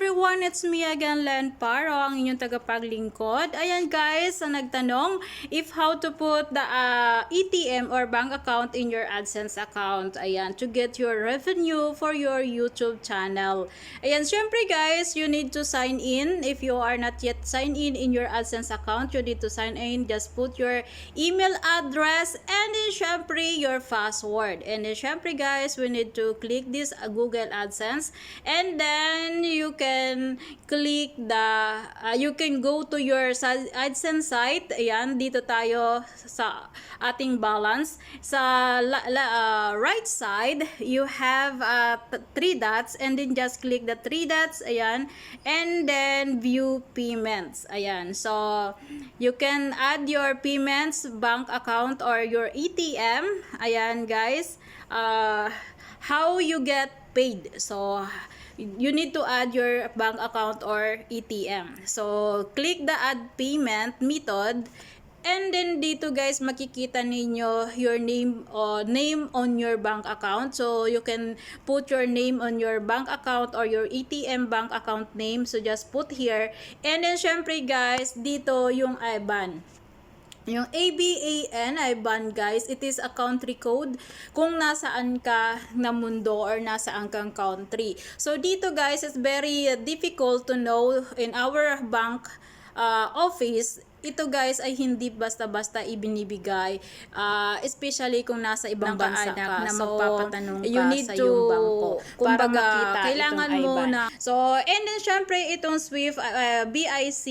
everyone, it's me again, Len Paro, ang inyong tagapaglingkod. Ayan guys, nagtanong if how to put the ATM or bank account in your AdSense account. Ayan, to get your revenue for your YouTube channel. Ayan, syempre guys, you need to sign in. If you are not yet signed in your AdSense account, you need to sign in. Just put your email address and then syempre your password. And then syempre guys, we need to click this Google AdSense, and then you can click the you can go to your AdSense site. Ayan, dito tayo sa ating balance. Sa right side, you have three dots, and then just click the three dots. Ayan, and then view payments. Ayan, so you can add your payments, bank account or your ATM. Ayan guys, how you get paid. So you need to add your bank account or ATM. So click the add payment method, and then dito guys makikita ninyo your name on your bank account. So you can put your name on your bank account or your ATM bank account name. So just put here, and then syempre guys dito yung IBAN. Yung IBAN guys, it is a country code kung nasaan ka na mundo or nasaan kang country. So dito guys, it's very difficult to know in our bank office. Ito guys ay hindi basta-basta ibinibigay, especially kung nasa ibang bansa ka. Na So, magpapatanong ka you need sa to, iyong bangko para makita kailangan itong mo IBAN. na. So, and then syempre itong Swift BIC,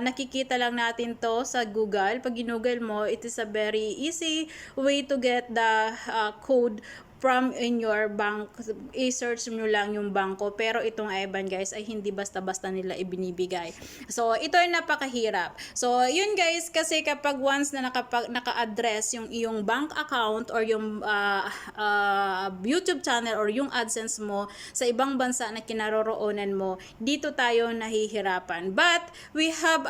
nakikita lang natin to sa Google. Pag ginugol mo, it is a very easy way to get the code from in your bank. I-search nyo lang yung bangko, pero itong IBAN guys ay hindi basta-basta nila ibinibigay. So ito ay napakahirap. So yun guys, kasi kapag once na naka-address yung iyong bank account or yung YouTube channel or yung AdSense mo sa ibang bansa na kinaroroonan mo, dito tayo nahihirapan. But we have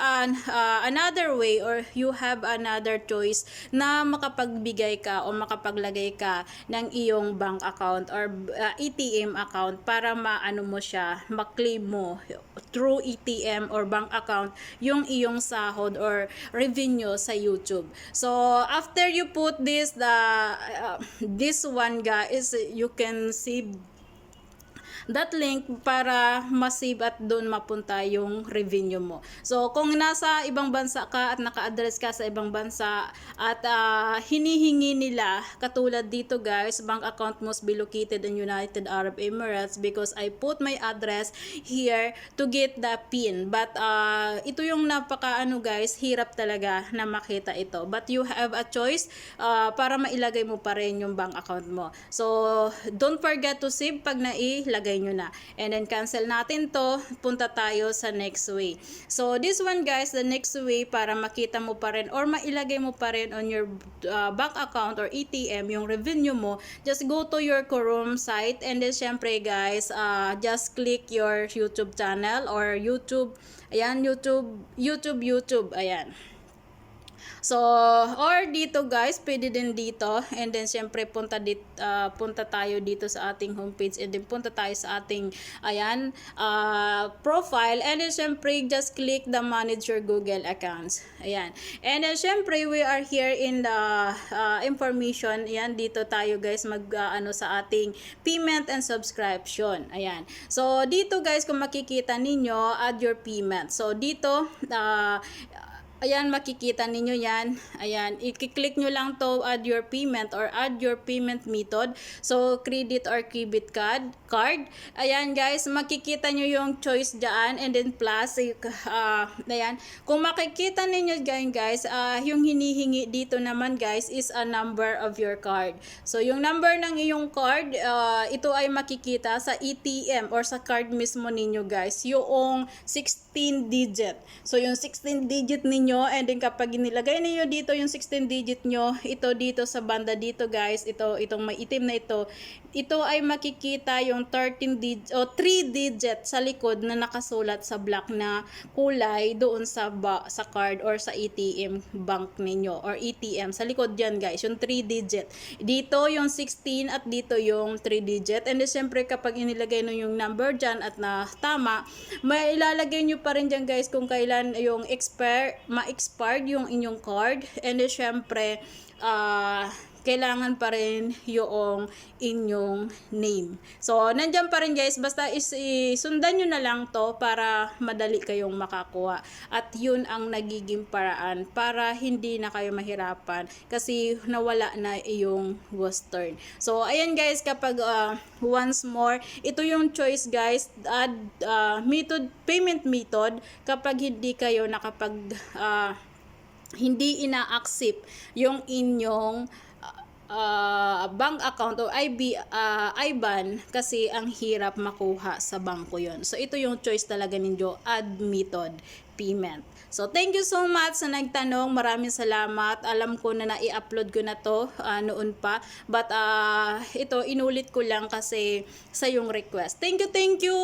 another way, or you have another choice na makapagbigay ka o makapaglagay ka ng iyong bank account or ATM account para maano mo siya, maklaim mo through ATM or bank account yung iyong sahod or revenue sa YouTube. So after you put this this one guys, you can save that link para masave at doon mapunta yung revenue mo. So kung nasa ibang bansa ka at naka-address ka sa ibang bansa at hinihingi nila, katulad dito guys, bank account must be located in United Arab Emirates, because I put my address here to get the PIN. But ito yung guys, hirap talaga na makita ito. But you have a choice para mailagay mo pa rin yung bank account mo. So don't forget to save pag nailagay nyo na. And then cancel natin to, punta tayo sa next way. So this one guys, the next way para makita mo pa rin or mailagay mo pa rin on your bank account or ATM yung revenue mo, just go to your Chrome site, and then syempre guys, just click your YouTube channel or YouTube. Ayan, YouTube, ayan. So, or dito guys, pwede din dito, and then syempre punta tayo dito sa ating homepage, and then punta tayo sa ating profile, and then syempre just click the manage your Google accounts. Ayan. And then syempre we are here in the information. Ayan, dito tayo guys sa ating payment and subscription. Ayan. So dito guys, kung makikita ninyo, add your payment. So dito ayan, makikita ninyo yan. Ayan, i-click nyo lang to, add your payment or add your payment method. So, credit or debit card. Ayan guys, makikita nyo yung choice dyan, and then plus, ayan. Kung makikita ninyo guys, yung hinihingi dito naman guys is a number of your card. So, yung number ng iyong card, ito ay makikita sa ATM or sa card mismo ninyo guys, yung 16 digit. So, yung 16 digit ninyo nyo, and then kapag nilagay niyo dito yung 16 digit nyo, ito dito sa banda dito guys, itong may itim na ito ay makikita yung 13 digit o 3 digit sa likod na nakasulat sa black na kulay doon sa card or sa ATM bank ninyo or ATM. Sa likod dyan guys, yung 3 digit. Dito yung 16 at dito yung 3 digit. And then syempre kapag inilagay nyo yung number dyan at na tama, may ilalagay nyo pa rin dyan guys kung kailan yung ma-expired yung inyong card. And then syempre, kailangan pa rin yung inyong name. So, nandyan pa rin guys, basta sundan nyo na lang to para madali kayong makakuha. At yun ang nagiging paraan para hindi na kayo mahirapan kasi nawala na yung western. So, ayan guys, kapag once more, ito yung choice guys, add payment method kapag hindi kayo hindi ina-accept yung inyong bank account o IBAN kasi ang hirap makuha sa bangko yon. So ito yung choice talaga ninyo, add method payment. So thank you so much sa nagtanong, maraming salamat. Alam ko na i-upload ko na to noon pa, but ito inulit ko lang kasi sa yung request. Thank you.